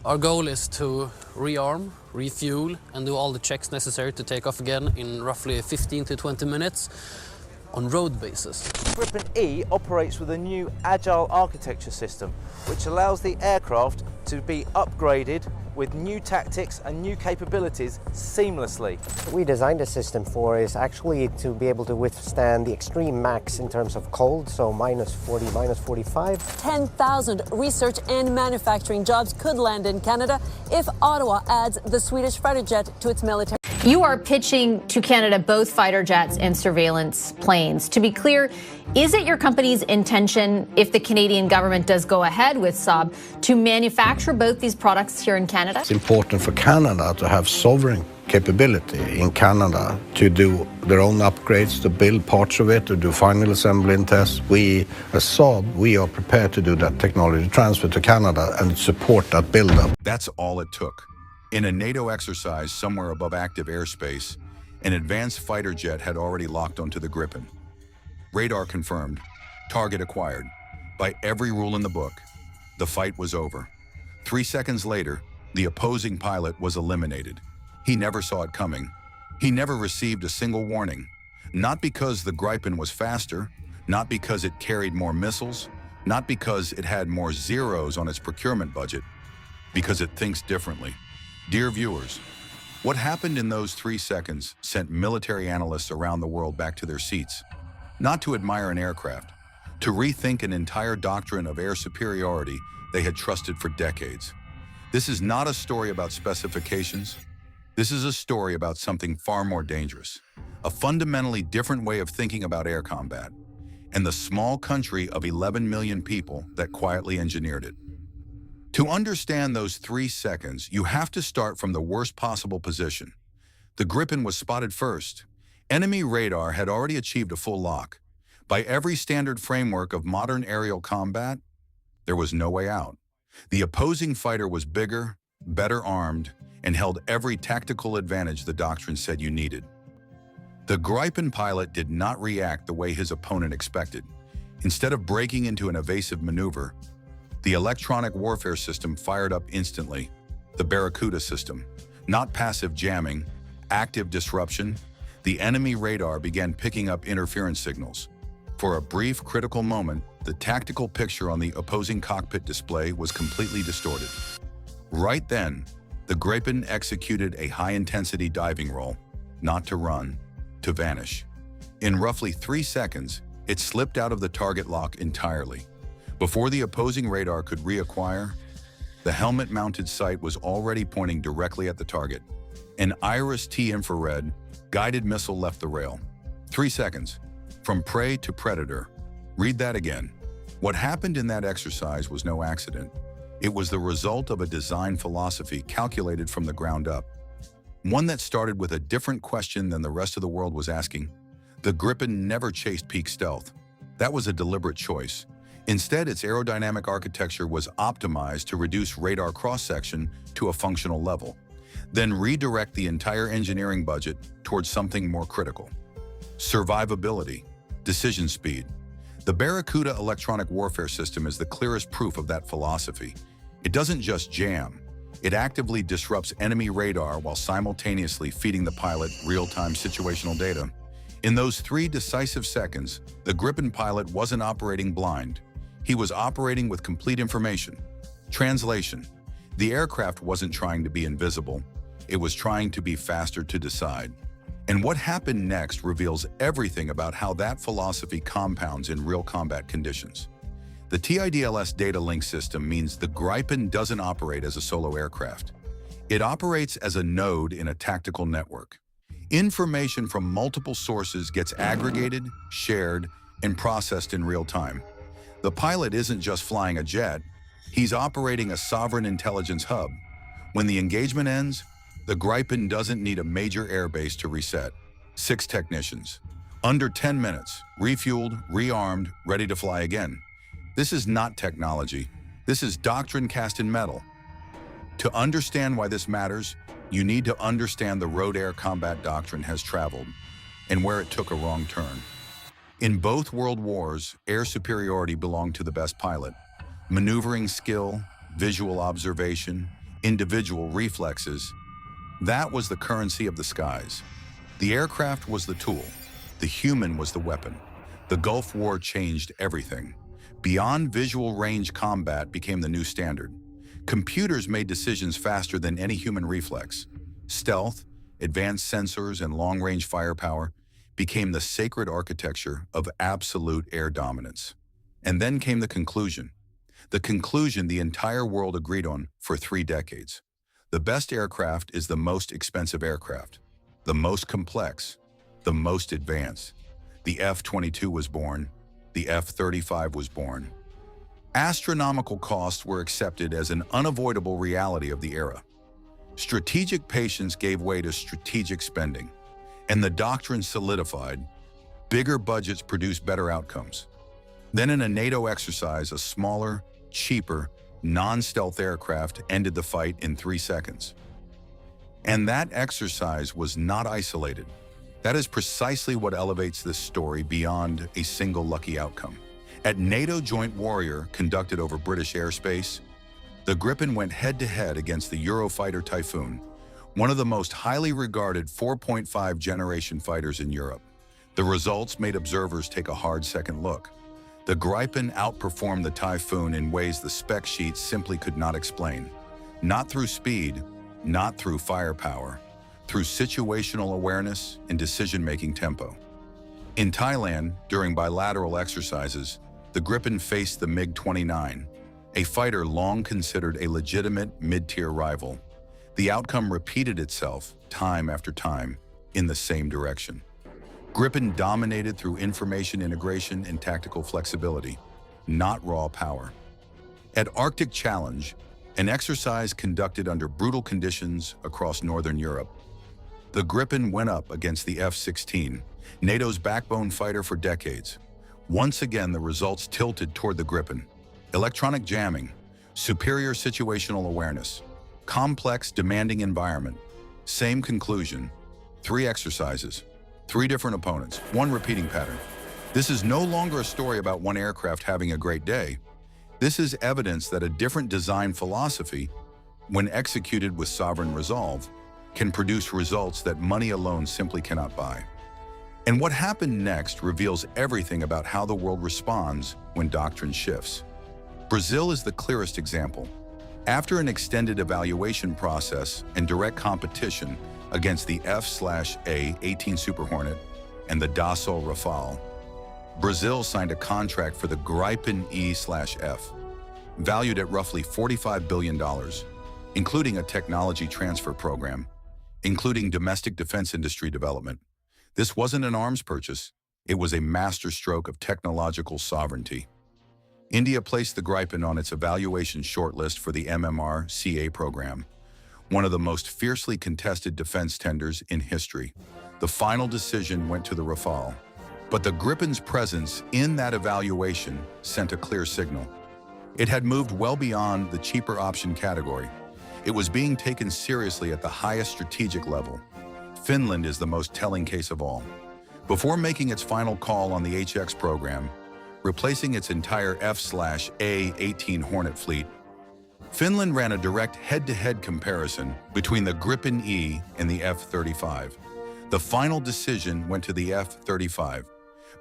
Our goal is to rearm, refuel, and do all the checks necessary to take off again in roughly 15 to 20 minutes on road basis. Gripen E operates with a new agile architecture system, which allows the aircraft to be upgraded with new tactics and new capabilities seamlessly. What we designed the system for is actually to be able to withstand the extreme max in terms of cold, so minus 40, minus 45. 10,000 research and manufacturing jobs could land in Canada if Ottawa adds the Swedish fighter jet to its military. You are pitching to Canada both fighter jets and surveillance planes. To be clear, is it your company's intention, if the Canadian government does go ahead with Saab, to manufacture both these products here in Canada? It's important for Canada to have sovereign capability in Canada to do their own upgrades, to build parts of it, to do final assembly and tests. We, as Saab, we are prepared to do that technology transfer to Canada and support that build-up. That's all it took. In a NATO exercise somewhere above active airspace, an advanced fighter jet had already locked onto the Gripen. Radar confirmed, target acquired. By every rule in the book, the fight was over. 3 seconds later, the opposing pilot was eliminated. He never saw it coming. He never received a single warning. Not because the Gripen was faster, not because it carried more missiles, not because it had more zeros on its procurement budget, because it thinks differently. Dear viewers, what happened in those 3 seconds sent military analysts around the world back to their seats, not to admire an aircraft, to rethink an entire doctrine of air superiority they had trusted for decades. This is not a story about specifications. This is a story about something far more dangerous, a fundamentally different way of thinking about air combat, and the small country of 11 million people that quietly engineered it. To understand those 3 seconds, you have to start from the worst possible position. The Gripen was spotted first. Enemy radar had already achieved a full lock. By every standard framework of modern aerial combat, there was no way out. The opposing fighter was bigger, better armed, and held every tactical advantage the doctrine said you needed. The Gripen pilot did not react the way his opponent expected. Instead of breaking into an evasive maneuver, the electronic warfare system fired up instantly. The Barracuda system, not passive jamming, active disruption. The enemy radar began picking up interference signals. For a brief, critical moment, the tactical picture on the opposing cockpit display was completely distorted. Right then, the Gripen executed a high-intensity diving roll, not to run, to vanish. In roughly 3 seconds, it slipped out of the target lock entirely. Before the opposing radar could reacquire, the helmet-mounted sight was already pointing directly at the target. An IRIS-T infrared guided missile left the rail. 3 seconds, from prey to predator. Read that again. What happened in that exercise was no accident. It was the result of a design philosophy calculated from the ground up. One that started with a different question than the rest of the world was asking. The Gripen never chased peak stealth. That was a deliberate choice. Instead, its aerodynamic architecture was optimized to reduce radar cross-section to a functional level, then redirect the entire engineering budget towards something more critical. Survivability, decision speed. The Barracuda electronic warfare system is the clearest proof of that philosophy. It doesn't just jam. It actively disrupts enemy radar while simultaneously feeding the pilot real-time situational data. In those 3 decisive seconds, the Gripen pilot wasn't operating blind. He was operating with complete information. Translation: the aircraft wasn't trying to be invisible. It was trying to be faster to decide. And what happened next reveals everything about how that philosophy compounds in real combat conditions. The TIDLS data link system means the Gripen doesn't operate as a solo aircraft. It operates as a node in a tactical network. Information from multiple sources gets aggregated, shared, and processed in real time. The pilot isn't just flying a jet, he's operating a sovereign intelligence hub. When the engagement ends, the Gripen doesn't need a major airbase to reset. 6 technicians. Under 10 minutes, refueled, rearmed, ready to fly again. This is not technology. This is doctrine cast in metal. To understand why this matters, you need to understand the road air combat doctrine has traveled and where it took a wrong turn. In both world wars, air superiority belonged to the best pilot. Maneuvering skill, visual observation, individual reflexes. That was the currency of the skies. The aircraft was the tool. The human was the weapon. The Gulf War changed everything. Beyond visual range combat became the new standard. Computers made decisions faster than any human reflex. Stealth, advanced sensors, and long-range firepower became the sacred architecture of absolute air dominance. And then came the conclusion the entire world agreed on for 3 decades. The best aircraft is the most expensive aircraft, the most complex, the most advanced. The F-22 was born, the F-35 was born. Astronomical costs were accepted as an unavoidable reality of the era. Strategic patience gave way to strategic spending, and the doctrine solidified. Bigger budgets produce better outcomes. Then in a NATO exercise, a smaller, cheaper, non-stealth aircraft ended the fight in 3 seconds. And that exercise was not isolated. That is precisely what elevates this story beyond a single lucky outcome. At NATO Joint Warrior, conducted over British airspace, the Gripen went head-to-head against the Eurofighter Typhoon, one of the most highly regarded 4.5 generation fighters in Europe. The results made observers take a hard second look. The Gripen outperformed the Typhoon in ways the spec sheet simply could not explain. Not through speed, not through firepower, through situational awareness and decision-making tempo. In Thailand, during bilateral exercises, the Gripen faced the MiG-29, a fighter long considered a legitimate mid-tier rival. The outcome repeated itself time after time in the same direction. Gripen dominated through information integration and tactical flexibility, not raw power. At Arctic Challenge, an exercise conducted under brutal conditions across Northern Europe, the Gripen went up against the F-16, NATO's backbone fighter for decades. Once again, the results tilted toward the Gripen. Electronic jamming, superior situational awareness, complex, demanding environment. Same conclusion. 3 exercises, 3 different opponents, 1 repeating pattern. This is no longer a story about one aircraft having a great day. This is evidence that a different design philosophy, when executed with sovereign resolve, can produce results that money alone simply cannot buy. And what happened next reveals everything about how the world responds when doctrine shifts. Brazil is the clearest example. After an extended evaluation process and direct competition against the F/A-18 Super Hornet and the Dassault Rafale, Brazil signed a contract for the Gripen E/F, valued at roughly $45 billion, including a technology transfer program, including domestic defense industry development. This wasn't an arms purchase, it was a masterstroke of technological sovereignty. India placed the Gripen on its evaluation shortlist for the MMR-CA program, one of the most fiercely contested defense tenders in history. The final decision went to the Rafale, but the Gripen's presence in that evaluation sent a clear signal. It had moved well beyond the cheaper option category. It was being taken seriously at the highest strategic level. Finland is the most telling case of all. Before making its final call on the HX program, replacing its entire F/A-18 Hornet fleet, Finland ran a direct head-to-head comparison between the Gripen E and the F-35. The final decision went to the F-35,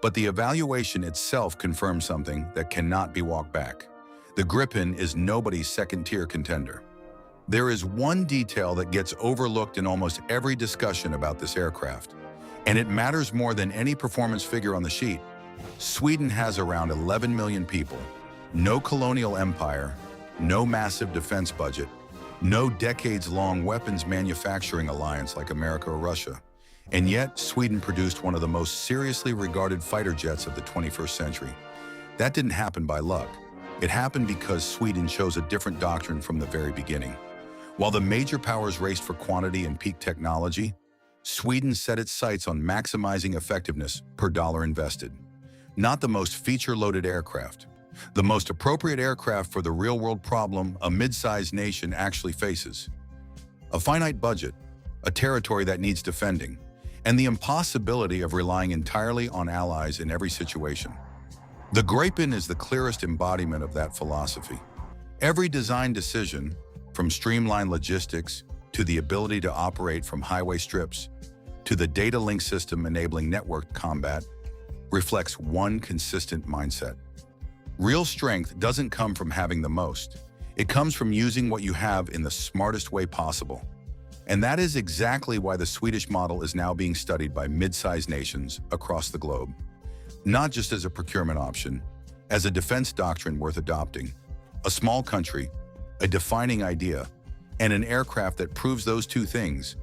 but the evaluation itself confirmed something that cannot be walked back. The Gripen is nobody's second-tier contender. There is one detail that gets overlooked in almost every discussion about this aircraft, and it matters more than any performance figure on the sheet. Sweden has around 11 million people, no colonial empire, no massive defense budget, no decades-long weapons manufacturing alliance like America or Russia. And yet, Sweden produced one of the most seriously regarded fighter jets of the 21st century. That didn't happen by luck. It happened because Sweden chose a different doctrine from the very beginning. While the major powers raced for quantity and peak technology, Sweden set its sights on maximizing effectiveness per dollar invested. Not the most feature-loaded aircraft, the most appropriate aircraft for the real-world problem a mid-sized nation actually faces. A finite budget, a territory that needs defending, and the impossibility of relying entirely on allies in every situation. The Gripen is the clearest embodiment of that philosophy. Every design decision, From streamlined logistics to the ability to operate from highway strips to the data link system enabling networked combat, reflects one consistent mindset. Real strength doesn't come from having the most. It comes from using what you have in the smartest way possible. And that is exactly why the Swedish model is now being studied by mid-sized nations across the globe. Not just as a procurement option, as a defense doctrine worth adopting. A small country, a defining idea, and an aircraft that proves those two things,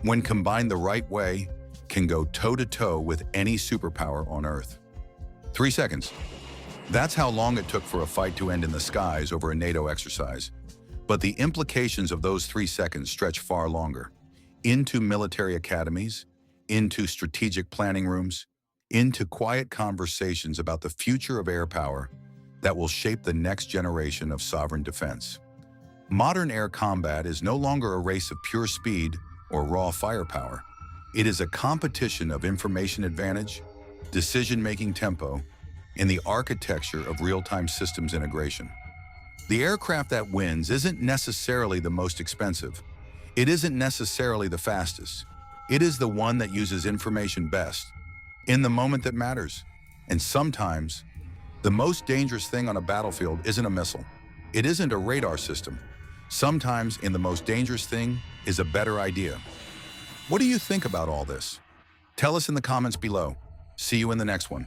when combined the right way, can go toe-to-toe with any superpower on Earth. 3 seconds. That's how long it took for a fight to end in the skies over a NATO exercise. But the implications of those 3 seconds stretch far longer. Into military academies, into strategic planning rooms, into quiet conversations about the future of air power that will shape the next generation of sovereign defense. Modern air combat is no longer a race of pure speed or raw firepower. It is a competition of information advantage, decision-making tempo, and the architecture of real-time systems integration. The aircraft that wins isn't necessarily the most expensive. It isn't necessarily the fastest. It is the one that uses information best, in the moment that matters. And sometimes, the most dangerous thing on a battlefield isn't a missile. It isn't a radar system. Sometimes, the most dangerous thing is a better idea. What do you think about all this? Tell us in the comments below. See you in the next one.